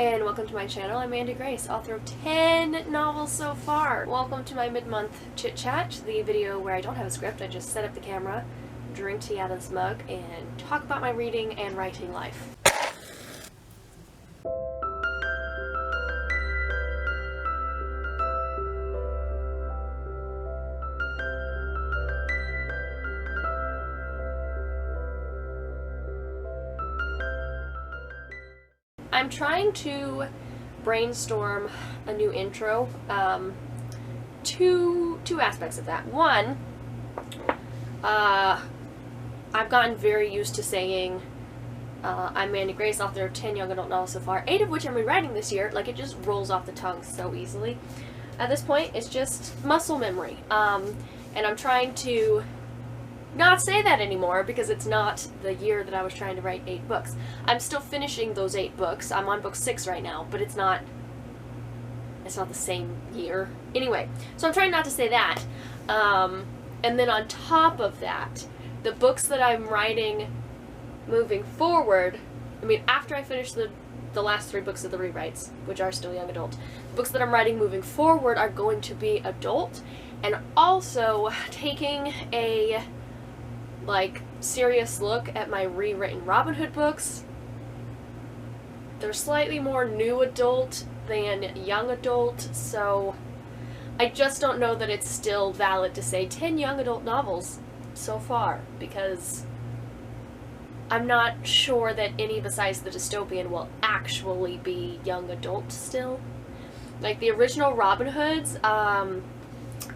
and welcome to my channel. I'm Mandi Grace, author of 10 novels so far. Welcome to my mid-month chit-chat, the video where I don't have a script, I just set up the camera, drink tea out of this mug, and talk about my reading and writing life. I'm trying to brainstorm a new intro. Two aspects of that. One, I've gotten very used to saying I'm Mandi Grace, author of 10 young adult novels so far, 8 of which I'm rewriting this year. Like, it just rolls off the tongue so easily. At this point, it's just muscle memory. And I'm trying to not say that anymore because it's not the year that I was trying to write 8 books. I'm still finishing those 8 books. I'm on book 6 right now, but it's not the same year. Anyway, so I'm trying not to say that. And then on top of that, the books that I'm writing moving forward, I mean, after I finish the last 3 books of the rewrites, which are still young adult, the books that I'm writing moving forward are going to be adult, and also taking a serious look at my rewritten Robin Hood books. They're slightly more new adult than young adult, so I just don't know that it's still valid to say 10 young adult novels so far, because I'm not sure that any besides the dystopian will actually be young adult still. Like, the original Robin Hoods,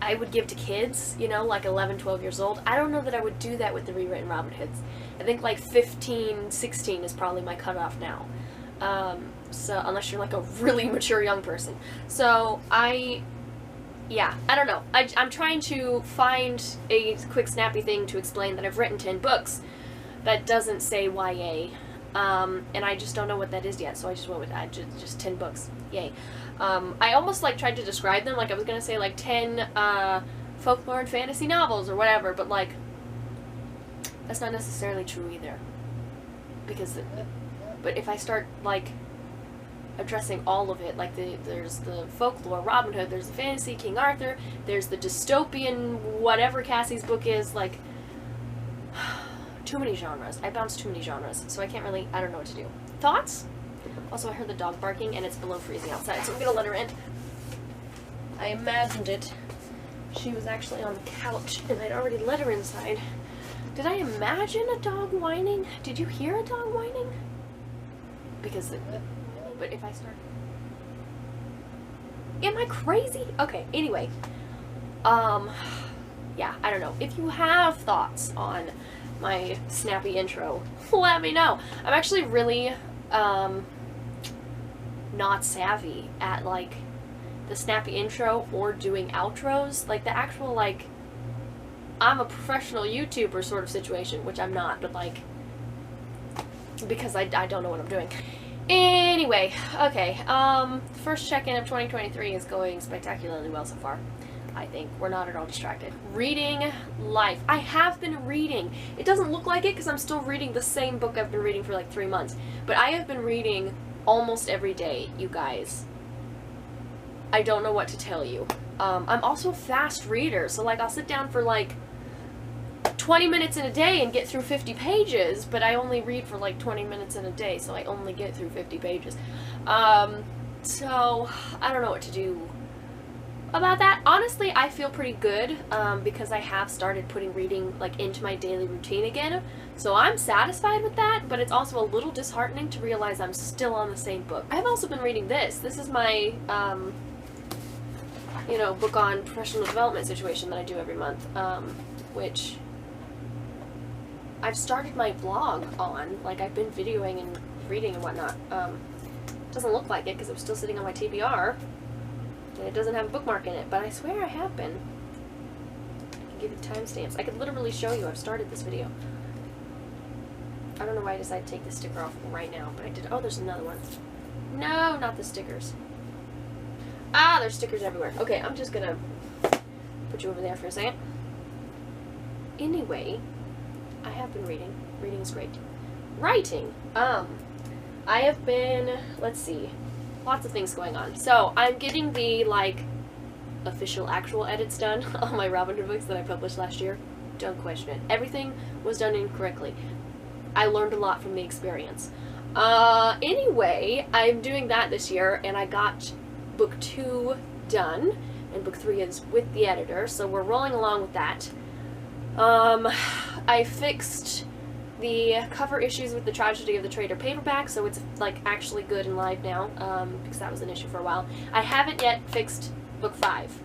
I would give to kids, you know, like 11, 12 years old. I don't know that I would do that with the rewritten Robin Hoods. I think like 15, 16 is probably my cutoff now. So, unless you're like a really mature young person. So, I don't know. I'm trying to find a quick snappy thing to explain that I've written 10 books that doesn't say YA. And I just don't know what that is yet, so I just went with that. Just 10 books. Yay. I almost tried to describe them, like I was gonna say 10 folklore and fantasy novels or whatever, but that's not necessarily true either. But if I start addressing all of it, there's the folklore Robin Hood, there's the fantasy King Arthur, there's the dystopian whatever Cassie's book is, too many genres. I bounce too many genres, so I don't know what to do. Thoughts? Also, I heard the dog barking, and it's below freezing outside, so I'm gonna let her in. I imagined it. She was actually on the couch, and I'd already let her inside. Did I imagine a dog whining? Did you hear a dog whining? But if I start... Am I crazy? Okay, anyway. Yeah, I don't know. If you have thoughts on my snappy intro, let me know. I'm actually really, not savvy at, the snappy intro or doing outros. The actual, I'm a professional YouTuber sort of situation, which I'm not, but, because I don't know what I'm doing. Anyway, okay, first check-in of 2023 is going spectacularly well so far. I think we're not at all distracted. Reading life. I have been reading. It doesn't look like it because I'm still reading the same book I've been reading for 3 months. But I have been reading almost every day, you guys. I don't know what to tell you. I'm also a fast reader, so I'll sit down for 20 minutes in a day and get through 50 pages, but I only read for 20 minutes in a day, so I only get through 50 pages. So I don't know what to do about that. Honestly, I feel pretty good, because I have started putting reading into my daily routine again, so I'm satisfied with that, but it's also a little disheartening to realize I'm still on the same book. I've also been reading this. This is my, book on professional development situation that I do every month, which I've started my blog on. I've been videoing and reading and whatnot. Doesn't look like it because I'm still sitting on my TBR. And it doesn't have a bookmark in it, but I swear I have been. I can give you timestamps. I could literally show you I've started this video. I don't know why I decided to take this sticker off right now, but I did. Oh, there's another one. No, not the stickers. Ah, there's stickers everywhere. Okay, I'm just gonna put you over there for a second. Anyway, I have been reading. Reading is great. Writing. I have been, let's see, lots of things going on. So I'm getting the, like, official actual edits done on my Robin Hood books that I published last year. Don't question it. Everything was done incorrectly. I learned a lot from the experience. Anyway, I'm doing that this year, and I got book 2 done, and book 3 is with the editor, so we're rolling along with that. I fixed the cover issues with the Tragedy of the Traitor paperback, so it's, like, actually good and live now, because that was an issue for a while. I haven't yet fixed book 5.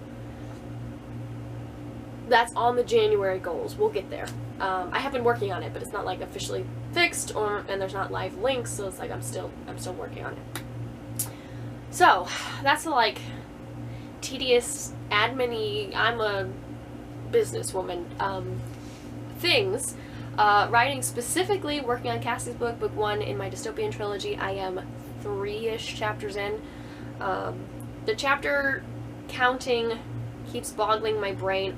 That's on the January goals. We'll get there. I have been working on it, but it's not, like, officially fixed, and there's not live links, so it's like I'm still working on it. So, that's the, like, tedious, admin-y, I'm a businesswoman, things. Writing specifically, working on Cassie's book, book 1 in my dystopian trilogy. I am 3-ish chapters in. The chapter counting keeps boggling my brain.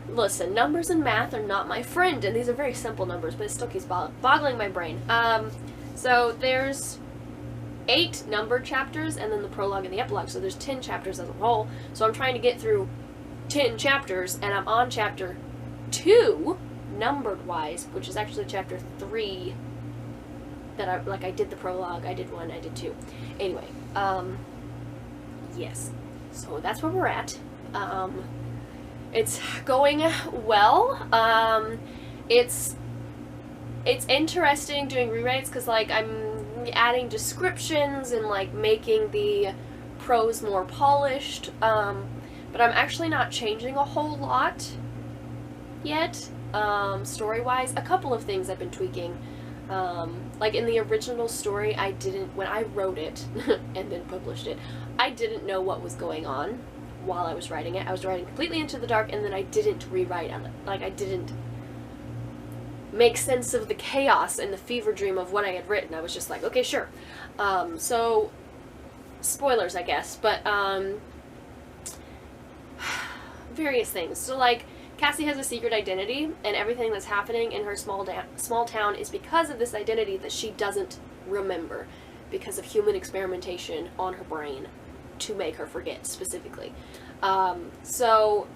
Listen, numbers and math are not my friend, and these are very simple numbers, but it still keeps boggling my brain. So there's 8 numbered chapters, and then the prologue and the epilogue, so there's 10 chapters as a whole. So I'm trying to get through 10 chapters, and I'm on chapter 2, numbered-wise, which is actually chapter 3, that I did the prologue, I did 1, I did 2. Anyway, yes. So that's where we're at. It's going well. It's interesting doing rewrites because, like, I'm adding descriptions and, like, making the prose more polished, but I'm actually not changing a whole lot yet, story-wise. A couple of things I've been tweaking. Like, in the original story, when I wrote it and then published it, I didn't know what was going on while I was writing it. I was writing completely into the dark, and then I didn't rewrite on it. Like, I didn't make sense of the chaos and the fever dream of what I had written. I was just like, okay, sure. So, spoilers, I guess, but, various things. So, like, Cassie has a secret identity, and everything that's happening in her small town is because of this identity that she doesn't remember, because of human experimentation on her brain to make her forget, specifically. So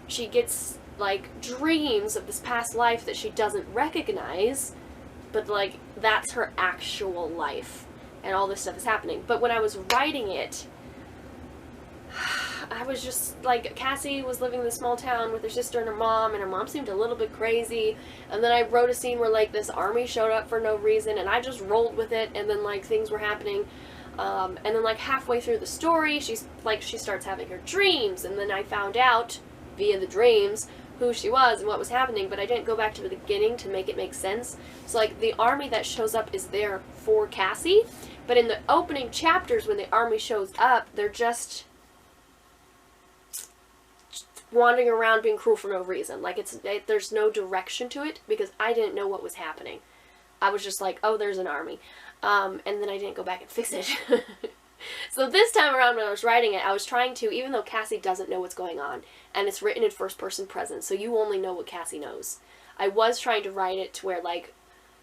she gets, like, dreams of this past life that she doesn't recognize, but, like, that's her actual life, and all this stuff is happening. But when I was writing it, I was just, like, Cassie was living in this small town with her sister and her mom seemed a little bit crazy, and then I wrote a scene where, like, this army showed up for no reason, and I just rolled with it, and then, like, things were happening, and then, like, halfway through the story, she starts having her dreams, and then I found out, via the dreams, who she was and what was happening, but I didn't go back to the beginning to make it make sense. So, like, the army that shows up is there for Cassie, but in the opening chapters, when the army shows up, they're just wandering around being cruel for no reason. Like, there's no direction to it, because I didn't know what was happening. I was just like, oh, there's an army. And then I didn't go back and fix it. So this time around when I was writing it, I was trying to, even though Cassie doesn't know what's going on, and it's written in first person present, so you only know what Cassie knows. I was trying to write it to where, like,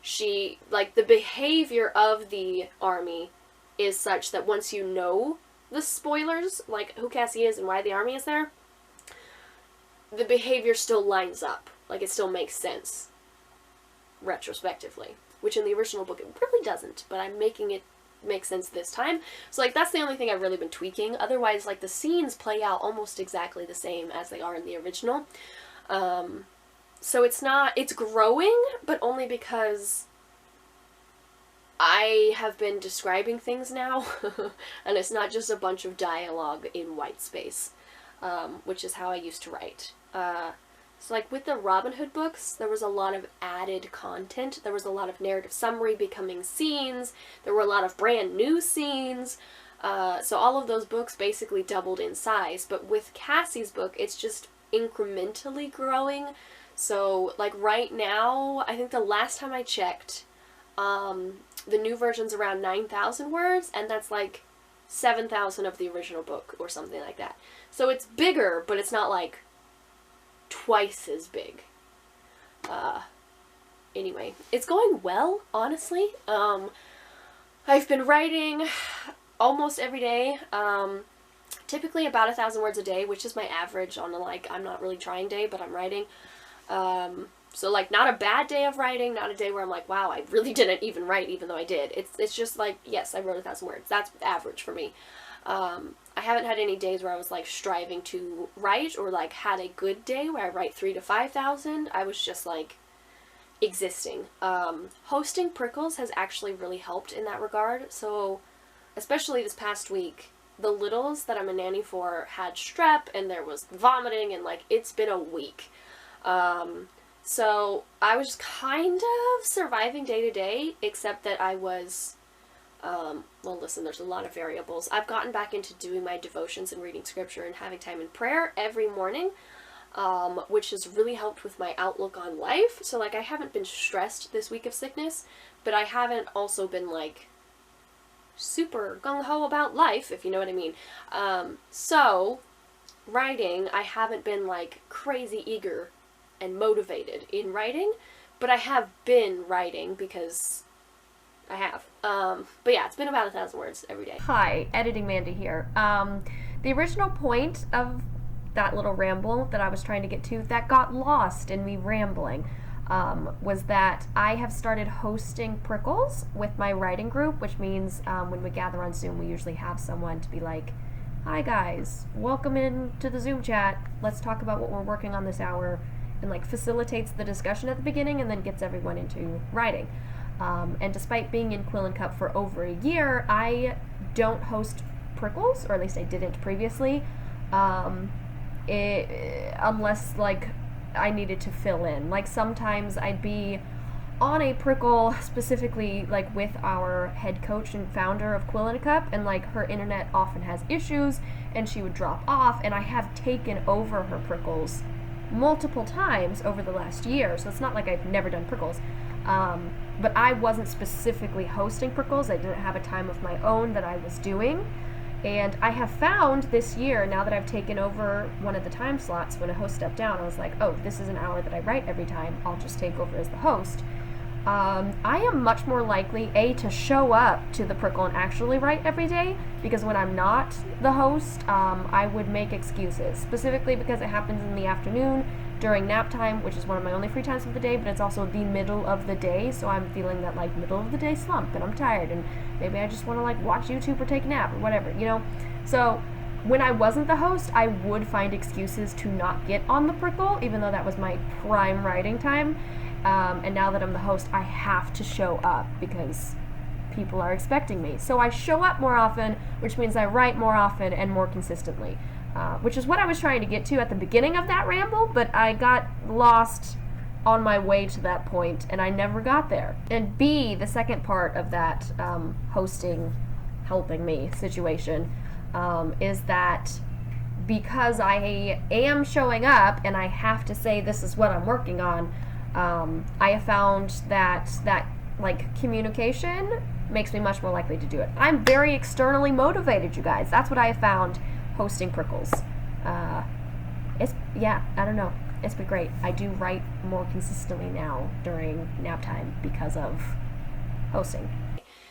the behavior of the army is such that once you know the spoilers, like who Cassie is and why the army is there, the behavior still lines up. Like, it still makes sense retrospectively, which in the original book it really doesn't, but I'm making it make sense this time. So, like, that's the only thing I've really been tweaking. Otherwise, like, the scenes play out almost exactly the same as they are in the original. So it's growing, but only because I have been describing things now, and it's not just a bunch of dialogue in white space, which is how I used to write. So, like, with the Robin Hood books, there was a lot of added content. There was a lot of narrative summary becoming scenes. There were a lot of brand new scenes. So all of those books basically doubled in size. But with Cassie's book, it's just incrementally growing. So, like, right now, I think the last time I checked, the new version's around 9,000 words, and that's, like, 7,000 of the original book, or something like that. So it's bigger, but it's not, like, twice as big. Anyway, it's going well, honestly. I've been writing almost every day. Typically about 1,000 words a day, which is my average on a, like, I'm not really trying day, but I'm writing. So, like, not a bad day of writing, not a day where I'm like, wow, I really didn't even write, even though I did. It's just like, yes, I wrote 1,000 words. That's average for me. I haven't had any days where I was, like, striving to write, or, like, had a good day where I write 3,000 to 5,000. I was just, like, existing. Hosting Prickles has actually really helped in that regard. So, especially this past week, the littles that I'm a nanny for had strep, and there was vomiting, and, like, it's been a week. So I was kind of surviving day to day, except that I was, well, listen, there's a lot of variables. I've gotten back into doing my devotions and reading scripture and having time in prayer every morning, which has really helped with my outlook on life. So, like, I haven't been stressed this week of sickness, but I haven't also been, like, super gung-ho about life, if you know what I mean. So, writing, I haven't been, like, crazy eager and motivated in writing, but I have been writing because I have. But yeah, it's been about 1,000 words every day. Hi, Editing Mandi here. The original point of that little ramble that I was trying to get to, that got lost in me rambling, was that I have started hosting Prickles with my writing group, which means when we gather on Zoom, we usually have someone to be like, hi guys, welcome in to the Zoom chat, let's talk about what we're working on this hour, and, like, facilitates the discussion at the beginning and then gets everyone into writing. And despite being in Quill and Cup for over a year, I don't host Prickles, or at least I didn't previously, unless, like, I needed to fill in. Like, sometimes I'd be on a Prickle, specifically, like, with our head coach and founder of Quill and a Cup, and, like, her internet often has issues, and she would drop off, and I have taken over her Prickles multiple times over the last year, so it's not like I've never done Prickles. But I wasn't specifically hosting Prickles. I didn't have a time of my own that I was doing. And I have found this year, now that I've taken over one of the time slots, when a host stepped down, I was like, oh, this is an hour that I write every time. I'll just take over as the host. I am much more likely, to show up to the Prickle and actually write every day, because when I'm not the host, I would make excuses, specifically because it happens in the afternoon during nap time, which is one of my only free times of the day, but it's also the middle of the day, so I'm feeling that, like, middle of the day slump, and I'm tired, and maybe I just want to, like, watch YouTube or take a nap, or whatever, you know? So when I wasn't the host, I would find excuses to not get on the Prickle, even though that was my prime writing time. And now that I'm the host, I have to show up because people are expecting me. So I show up more often, which means I write more often and more consistently, which is what I was trying to get to at the beginning of that ramble, but I got lost on my way to that point, and I never got there. And B, the second part of that hosting, helping me situation, is that because I am showing up and I have to say this is what I'm working on, I have found that like, communication makes me much more likely to do it. I'm very externally motivated, you guys. That's what I have found hosting Prickles. I don't know. It's been great. I do write more consistently now during nap time because of hosting.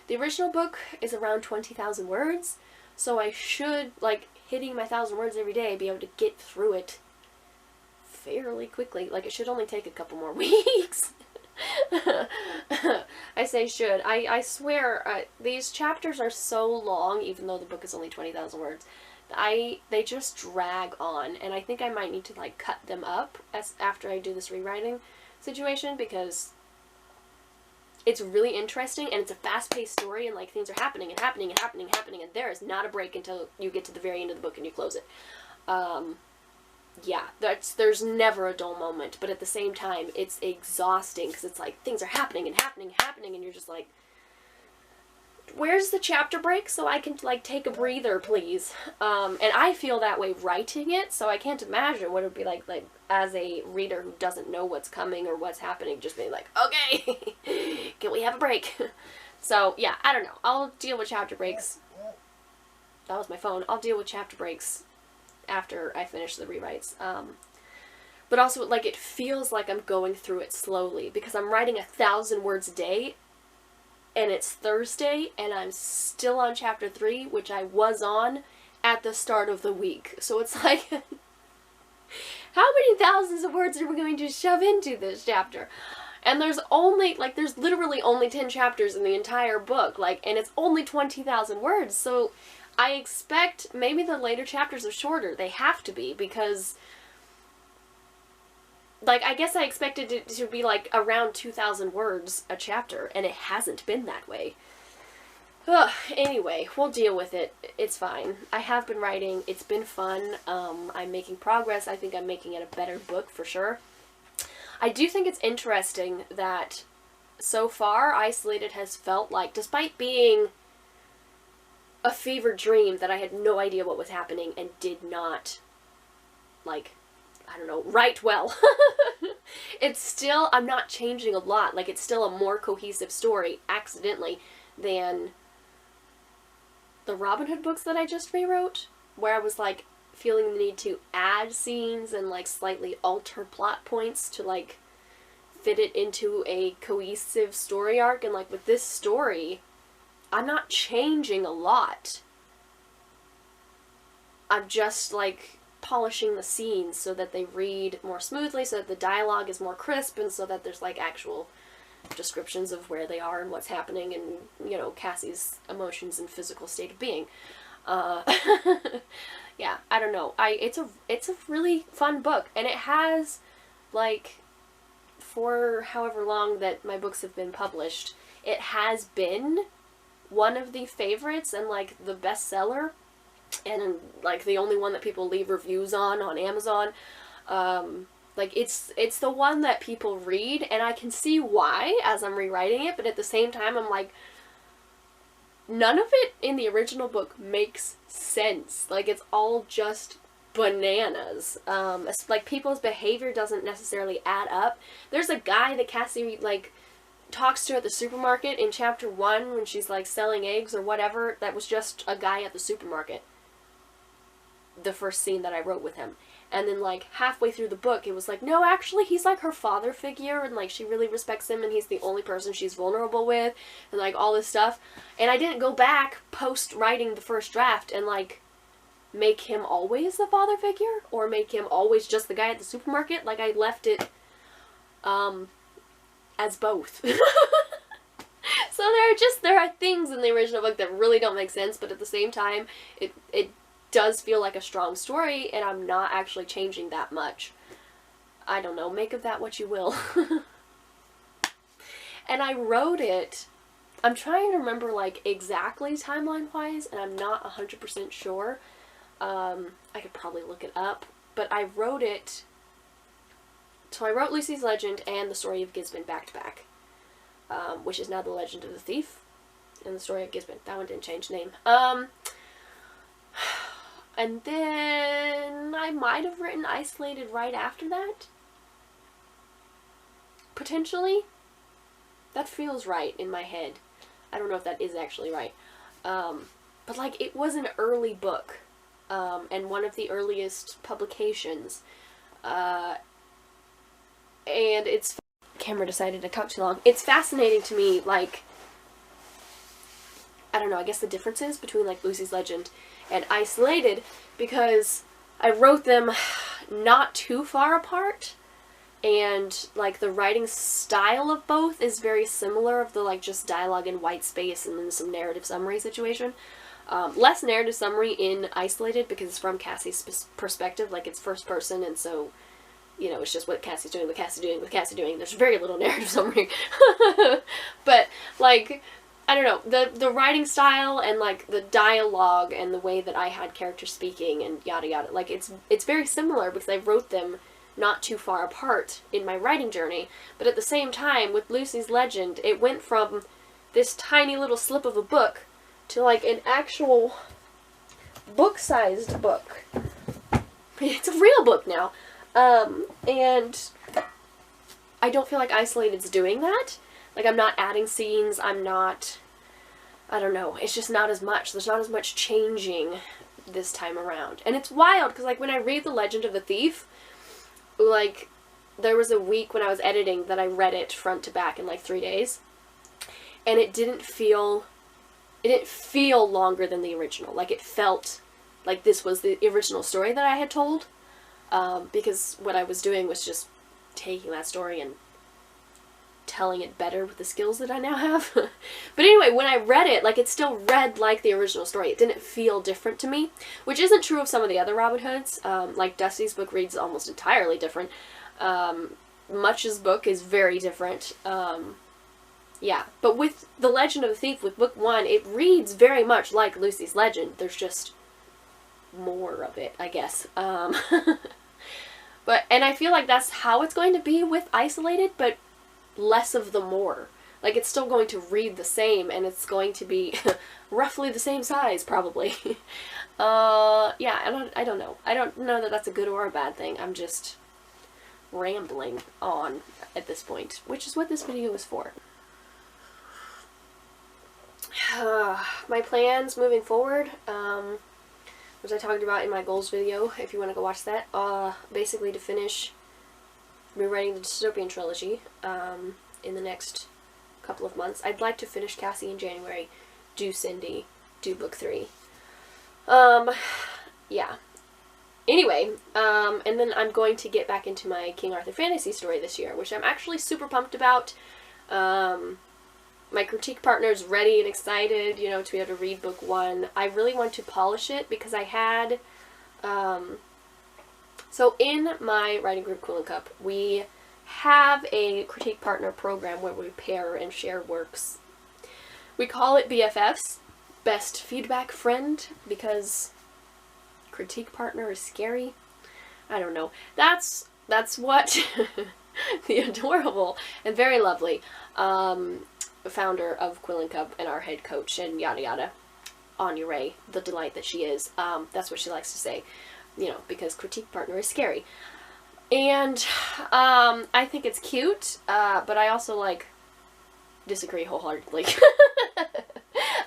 The original book is around 20,000 words, so I should, like, hitting my 1,000 words every day, be able to get through it fairly quickly. Like, it should only take a couple more weeks. I say should. I swear, these chapters are so long, even though the book is only 20,000 words. They just drag on, and I think I might need to, like, cut them up after I do this rewriting situation, because it's really interesting, and it's a fast-paced story, and, like, things are happening and happening and happening and happening, and there is not a break until you get to the very end of the book and you close it. Yeah, there's never a dull moment, but at the same time, it's exhausting, because it's like, things are happening and happening and happening, and you're just like, where's the chapter break so I can, like, take a breather, please? And I feel that way writing it, so I can't imagine what it would be like as a reader who doesn't know what's coming or what's happening, just being like, okay, can we have a break? So, yeah, I don't know. I'll deal with chapter breaks. That was my phone. I'll deal with chapter breaks after I finish the rewrites. But also, like, it feels like I'm going through it slowly, because I'm writing 1,000 words a day, and it's Thursday, and I'm still on chapter 3, which I was on at the start of the week. So it's like, how many thousands of words are we going to shove into this chapter? And there's literally only 10 chapters in the entire book, and it's only 20,000 words, so I expect maybe the later chapters are shorter. They have to be, because, I guess I expected it to be, around 2,000 words a chapter, and it hasn't been that way. Ugh, anyway, we'll deal with it. It's fine. I have been writing. It's been fun. I'm making progress. I think I'm making it a better book, for sure. I do think it's interesting that so far Isolated has felt like, despite being a fever dream that I had no idea what was happening and did not, write well, it's still, I'm not changing a lot. It's still a more cohesive story, accidentally, than the Robin Hood books that I just rewrote, where I was, feeling the need to add scenes and, slightly alter plot points to, fit it into a cohesive story arc. And, with this story, I'm not changing a lot. I'm just, polishing the scenes so that they read more smoothly, so that the dialogue is more crisp, and so that there's, actual descriptions of where they are and what's happening and, Cassie's emotions and physical state of being. Yeah, I don't know. It's a really fun book, and it has, for however long that my books have been published, it has been one of the favorites and, the bestseller, and, the only one that people leave reviews on Amazon. It's the one that people read, and I can see why as I'm rewriting it, but at the same time, I'm none of it in the original book makes sense. It's all just bananas. People's behavior doesn't necessarily add up. There's a guy that Cassie, talks to at the supermarket in chapter 1 when she's, selling eggs or whatever. That was just a guy at the supermarket. The first scene that I wrote with him. And then, halfway through the book, it was no, actually, he's, her father figure, and, she really respects him, and he's the only person she's vulnerable with, and, all this stuff. And I didn't go back post-writing the first draft and, make him always the father figure, or make him always just the guy at the supermarket. I left it, as both. So there are things in the original book that really don't make sense, but at the same time, it does feel like a strong story, and I'm not actually changing that much. I don't know, make of that what you will. And I wrote it, I'm trying to remember, exactly timeline-wise, and I'm not 100% sure. I could probably look it up, but I wrote it, so I wrote Lucy's Legend and The Story of Gisborne back-to-back, which is now The Legend of the Thief, and The Story of Gisborne. That one didn't change name. And then I might have written Isolated right after that. Potentially. That feels right in my head. I don't know if that is actually right. But it was an early book. And one of the earliest publications. And it's... Camera decided to talk too long. It's fascinating to me, I don't know, I guess the differences between, Lucy's Legend and Isolated, because I wrote them not too far apart, and, the writing style of both is very similar, of the, just dialogue in white space and then some narrative summary situation. Less narrative summary in Isolated, because it's from Cassie's perspective, it's first person, and so, it's just what Cassie's doing, what Cassie's doing, what Cassie's doing. There's very little narrative summary. But, I don't know, the writing style and, the dialogue and the way that I had characters speaking and yada yada, it's very similar, because I wrote them not too far apart in my writing journey. But at the same time, with Lucy's Legend, it went from this tiny little slip of a book to, an actual book-sized book. It's a real book now. And I don't feel like Isolated's doing that. I'm not adding scenes, I don't know, it's just not as much. There's not as much changing this time around. And it's wild, because, when I read The Legend of the Thief, there was a week when I was editing that I read it front to back in, 3 days. and it didn't feel longer than the original. Like, it felt like this was the original story that I had told, because what I was doing was just taking that story and telling it better with the skills that I now have. But anyway, when I read it, like, it still read like the original story. It didn't feel different to me, which isn't true of some of the other Robin Hoods. Like, Dusty's book reads almost entirely different. Much's book is very different. Yeah, but with The Legend of the Thief, with book 1, it reads very much like Lucy's Legend. There's just more of it, I guess. But, and I feel like that's how it's going to be with Isolated, but less of the more. Like, it's still going to read the same, and it's going to be roughly the same size, probably. Yeah, I don't know. I don't know that that's a good or a bad thing. I'm just rambling on at this point, which is what this video is for. My plans moving forward, which I talked about in my goals video, if you want to go watch that, basically to finish rewriting the dystopian trilogy in the next couple of months. I'd like to finish Cassie in January, do Cindy, do book 3. Yeah. Anyway, and then I'm going to get back into my King Arthur fantasy story this year, which I'm actually super pumped about. My critique partner's ready and excited, you know, to be able to read book 1. I really want to polish it because I had, so in my writing group, Quill and Cup, we have a critique partner program where we pair and share works. We call it BFFs, Best Feedback Friend, because critique partner is scary. I don't know. That's what the adorable and very lovely founder of Quill and Cup and our head coach and yada yada, Anya Ray, the delight that she is, that's what she likes to say, you know, because critique partner is scary. And I think it's cute, but I also, like, disagree wholeheartedly.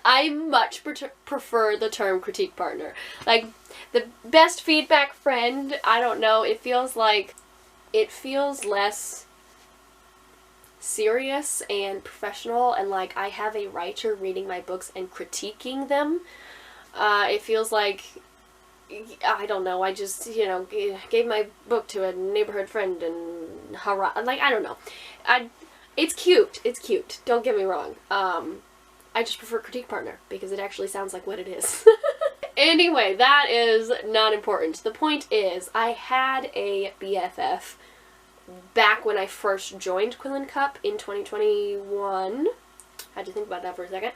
I much prefer the term critique partner. Like, the best feedback friend, I don't know, it feels less serious and professional, and like I have a writer reading my books and critiquing them. It feels like, I don't know, I just, you know, gave my book to a neighborhood friend and hurrah, like, I don't know. It's cute, don't get me wrong. I just prefer critique partner because it actually sounds like what it is. Anyway, that is not important. The point is, I had a BFF back when I first joined Quill and Cup in 2021. I had to think about that for a second.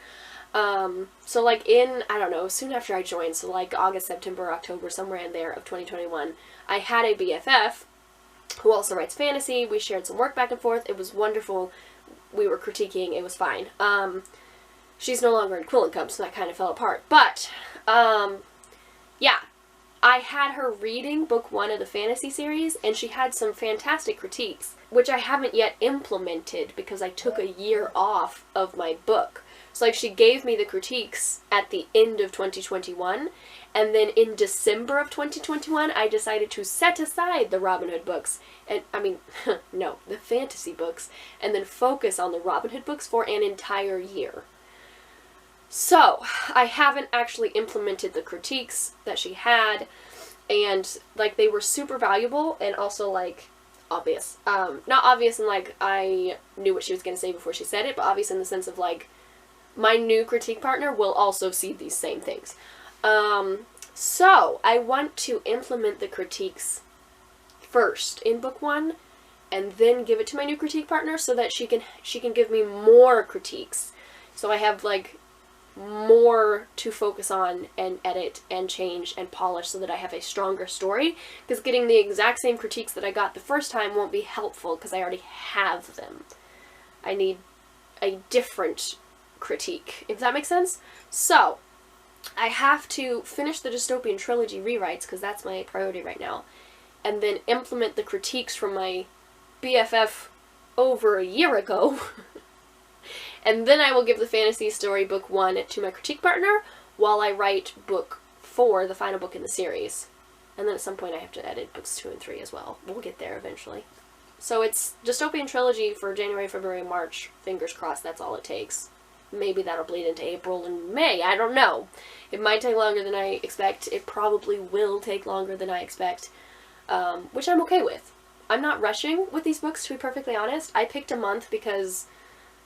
So like in, I don't know, soon after I joined, so like August, September, October, somewhere in there of 2021, I had a BFF who also writes fantasy. We shared some work back and forth. It was wonderful. We were critiquing. It was fine. She's no longer in Quill and Cup, so that kind of fell apart. But, yeah. I had her reading book 1 of the fantasy series, and she had some fantastic critiques, which I haven't yet implemented because I took a year off of my book. So, like, she gave me the critiques at the end of 2021, and then in December of 2021, I decided to set aside the Robin Hood books, and, I mean, no, the fantasy books, and then focus on the Robin Hood books for an entire year. So, I haven't actually implemented the critiques that she had, and, like, they were super valuable, and also, like, obvious. Not obvious in, like, I knew what she was going to say before she said it, but obvious in the sense of, like, my new critique partner will also see these same things. So, I want to implement the critiques first in book 1, and then give it to my new critique partner so that she can give me more critiques. So I have, like, more to focus on and edit and change and polish so that I have a stronger story, because getting the exact same critiques that I got the first time won't be helpful because I already have them. I need a different critique, if that makes sense. So, I have to finish the dystopian trilogy rewrites because that's my priority right now, and then implement the critiques from my BFF over a year ago. And then I will give the fantasy story book 1 to my critique partner while I write book 4, the final book in the series. And then at some point I have to edit books 2 and 3 as well. We'll get there eventually. So it's dystopian trilogy for January, February, March. Fingers crossed that's all it takes. maybe that'll bleed into April and May. I don't know. It might take longer than I expect. It probably will take longer than I expect, which I'm okay with. I'm not rushing with these books, to be perfectly honest. I picked a month because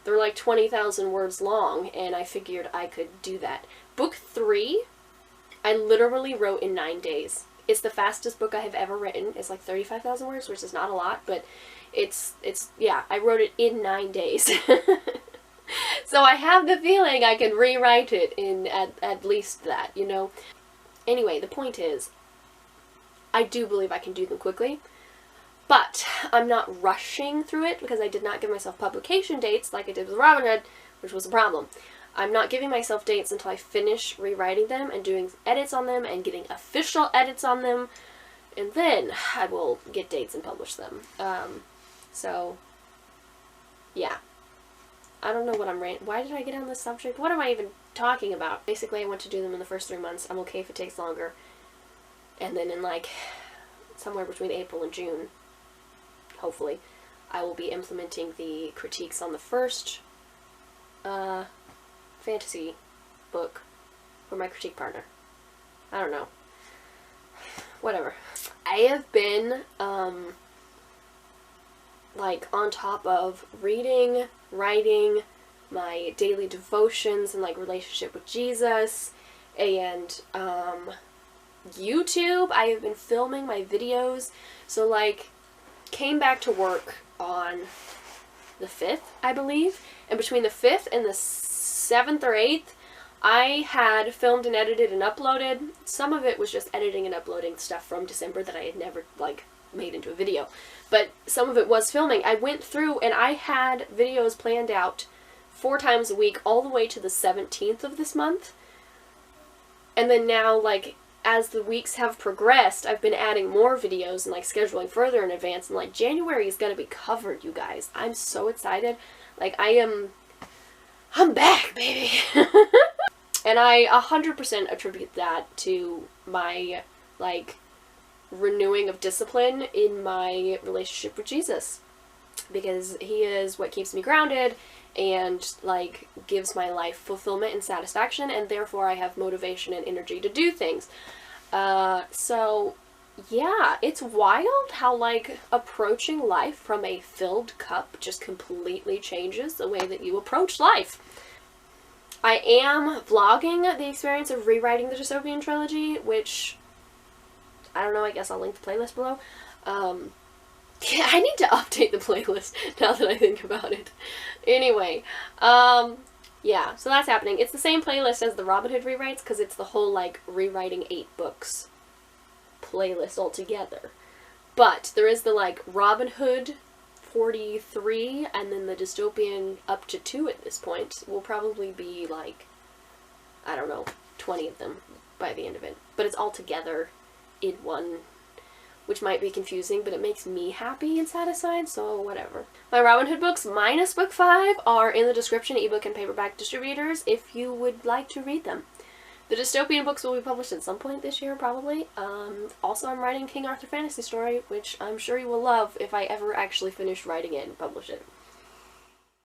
they're like 20,000 words long, and I figured I could do that. Book 3, I literally wrote in 9 days. It's the fastest book I have ever written. It's like 35,000 words, which is not a lot, but yeah, I wrote it in 9 days. So I have the feeling I can rewrite it in at least that, you know? Anyway, the point is, I do believe I can do them quickly, but I'm not rushing through it because I did not give myself publication dates like I did with Robin Hood, which was a problem. I'm not giving myself dates until I finish rewriting them and doing edits on them and getting official edits on them, and then I will get dates and publish them. So, yeah. I don't know what why did I get on this subject? What am I even talking about? Basically, I want to do them in the first 3 months. I'm okay if it takes longer. And then in like, somewhere between April and June, hopefully, I will be implementing the critiques on the first, fantasy book for my critique partner. I don't know. Whatever. I have been, like, on top of reading, writing, my daily devotions and, like, relationship with Jesus, and, YouTube. I have been filming my videos, so, like, came back to work on the 5th, I believe, and between the 5th and the 7th or 8th, I had filmed and edited and uploaded. Some of it was just editing and uploading stuff from December that I had never, like, made into a video. But some of it was filming. I went through and I had videos planned out 4 times a week all the way to the 17th of this month. And then now, like, as the weeks have progressed, I've been adding more videos and, like, scheduling further in advance. And, like, January is gonna be covered, you guys. I'm so excited. Like, I'm back, baby. And I 100% attribute that to my, like, renewing of discipline in my relationship with Jesus, because he is what keeps me grounded and, like, gives my life fulfillment and satisfaction, and therefore I have motivation and energy to do things. So yeah, it's wild how, like, approaching life from a filled cup just completely changes the way that you approach life. I am vlogging the experience of rewriting the dystopian trilogy, which, I don't know, I guess I'll link the playlist below. Yeah, I need to update the playlist now that I think about it. Anyway, yeah, so that's happening. It's the same playlist as the Robin Hood rewrites, because it's the whole, like, rewriting 8 books playlist altogether. But there is the, like, Robin Hood 43, and then the dystopian up to 2 at this point will probably be, like, I don't know, 20 of them by the end of it. But it's all together in one, which might be confusing, but it makes me happy and satisfied, so whatever. My Robin Hood books, minus book 5, are in the description, ebook and paperback distributors, if you would like to read them. The dystopian books will be published at some point this year, probably. Also, I'm writing King Arthur fantasy story, which I'm sure you will love if I ever actually finish writing it and publish it.